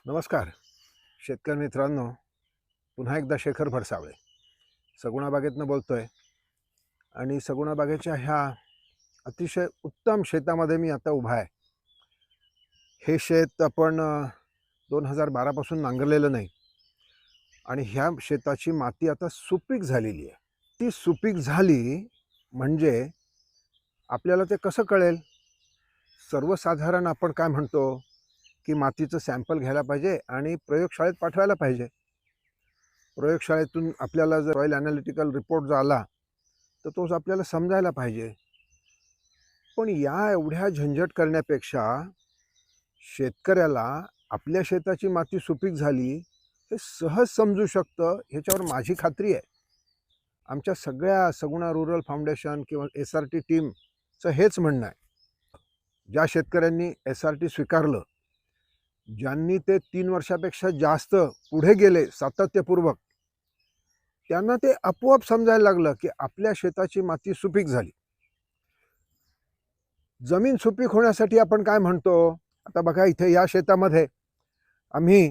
नमस्कार शेतकरी मित्रांनो, पुन्हा एकदा शेखर भरसावळे सगुणा बागेतनं बोलतोय. आणि सगुणा बागेच्या ह्या अतिशय उत्तम शेतामध्ये मी आता उभा आहे. हे शेत आपण 2012 पासून नांगरलेलं नाही आणि ह्या शेताची माती आता सुपीक झालेली आहे. ती सुपीक झाली म्हणजे आपल्याला ते कसं कळेल? सर्वसाधारण आपण काय म्हणतो की मातीचं सॅम्पल घ्यायला पाहिजे आणि प्रयोगशाळेत पाठवायला पाहिजे. प्रयोगशाळेतून आपल्याला जर सॉइल ॲनालिटिकल रिपोर्ट जो आला तर तोच आपल्याला समजायला पाहिजे. पण या एवढ्या झंझट करण्यापेक्षा शेतकऱ्याला आपल्या शेताची माती सुपीक झाली हे सहज समजू शकतं, ह्याच्यावर माझी खात्री आहे. आमच्या सगळ्या सगुणा रुरल फाउंडेशन किंवा SRT टीमचं हेच म्हणणं आहे. ज्या शेतकऱ्यांनी SRT स्वीकारलं, ज्यांनी ते 3 वर्षापेक्षा जास्त पुढे गेले सातत्यपूर्वक, त्यांना ते आपोआप समजायला लागलं की आपल्या शेताची माती सुपीक झाली. जमीन सुपीक होण्यासाठी आपण काय म्हणतो? आता बघा, इथे या शेतामध्ये आम्ही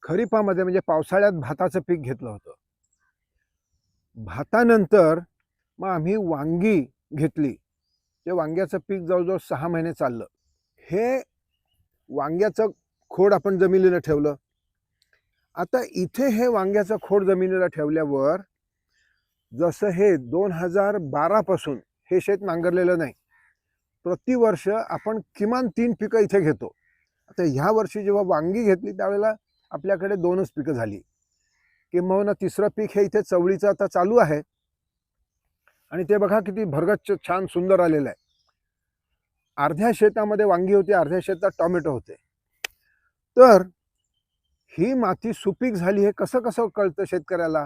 खरीपामध्ये म्हणजे पावसाळ्यात भाताचं पीक घेतलं होतं. भातानंतर मग आम्ही वांगी घेतली. ते वांग्याचं पीक जवळजवळ 6 महिने चाललं. हे वांग्याचं खोड आपण जमिनीला ठेवलं. आता इथे हे वांग्याचं खोड जमिनीला ठेवल्यावर जसं हे 2012 पासून हे शेत नांगरलेलं नाही, प्रतिवर्ष आपण किमान 3 पिकं इथे घेतो. आता ह्या वर्षी जेव्हा वांगी घेतली त्यावेळेला आपल्याकडे 2च पिकं झाली, किंबहुना तिसरं पीक हे इथे चवळीचं आता चालू आहे. आणि ते बघा किती भरगच्च छान सुंदर आलेलं आहे. अर्ध्या शेतामध्ये वांगी होती, अर्ध्या शेतात टोमॅटो होते. तर ही माती सुपीक झाली हे कसं कसं कळतं शेतकऱ्याला?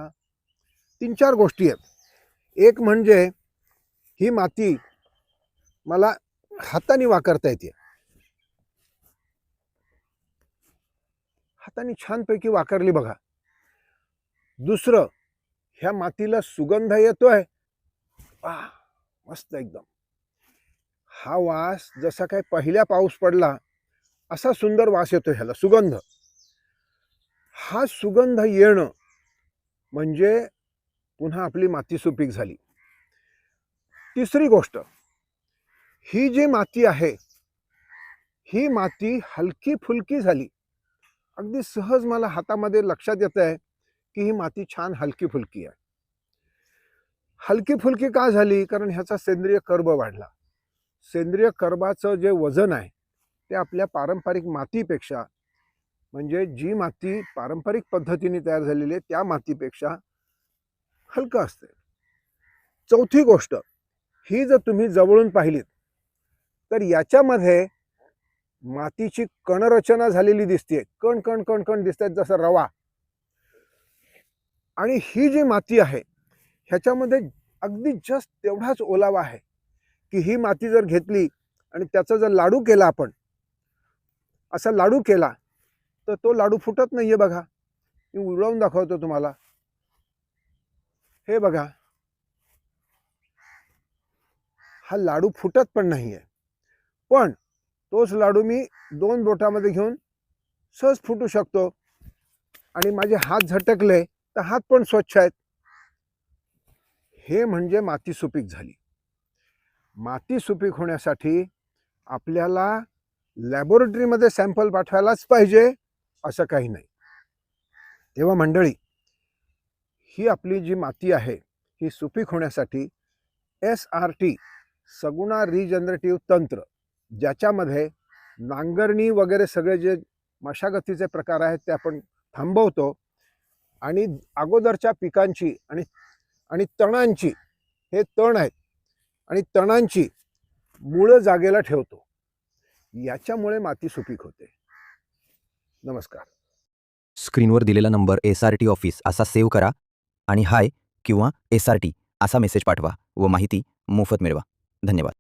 3-4 गोष्टी आहेत. एक म्हणजे ही माती मला हाताने वाकरता येते. हाताने छानपैकी वाकरली बघा. दुसरं, ह्या मातीला सुगंध येतोय. मस्त एकदम. हा वास जसा काय पहिला पाऊस पडला असा सुंदर वास येतो ह्याला, सुगंध. हा सुगंध येणं म्हणजे पुन्हा आपली माती सुपीक झाली. तिसरी गोष्ट, ही जी माती आहे ही माती हलकी फुलकी झाली. अगदी सहज मला हातामध्ये लक्षात येत आहे की ही माती छान हलकी फुलकी आहे. हलकी फुलकी का झाली? कारण ह्याचा सेंद्रिय कर्ब वाढला. सेंद्रिय कर्बाचं जे वजन आहे ते आपल्या पारंपरिक मातीपेक्षा, म्हणजे जी माती पारंपरिक पद्धतीने तयार झालेली आहे त्या मातीपेक्षा हलकं असते. चौथी गोष्ट, ही जर तुम्ही जवळून पाहिलीत तर याच्यामध्ये मातीची कणरचना झालेली दिसते. कण कण कण कण दिसतात जसं रवा. आणि ही जी माती आहे ह्याच्यामध्ये अगदी जस्ट तेवढाच ओलावा आहे की ही माती जर घेतली आणि त्याचा जर लाडू केला, आपण असा लाडू केला तर तो लाडू फुटत नाहीये. बघा, मी उडवून दाखवतो तुम्हाला. हे बघा, हा लाडू फुटत पण नाहीये. पण तोच लाडू मी 2 बोटामध्ये घेऊन सहज फुटू शकतो. आणि माझे हात झटकले तर हात पण स्वच्छ आहेत. हे म्हणजे माती सुपीक झाली. माती सुपीक होण्यासाठी आपल्याला लॅबोरेटरीमध्ये सॅम्पल पाठवायलाच पाहिजे असं काही नाही. तेव्हा मंडळी, ही आपली जी माती आहे ही सुपीक होण्यासाठी SRT सगुणा रिजनरेटिव्ह तंत्र, ज्याच्यामध्ये नांगरणी वगैरे सगळे जे मशागतीचे प्रकार आहेत ते आपण थांबवतो आणि अगोदरच्या पिकांची आणि तणांची, हे तण आहेत आणि तणांची मुळं जागेला ठेवतो. याच्यामुळे माती सुपीक होते. नमस्कार. स्क्रीनवर दिलेला नंबर SRT ऑफिस असा सेव्ह करा आणि हाय किंवा SRT असा मेसेज पाठवा व माहिती मोफत मिळवा. धन्यवाद.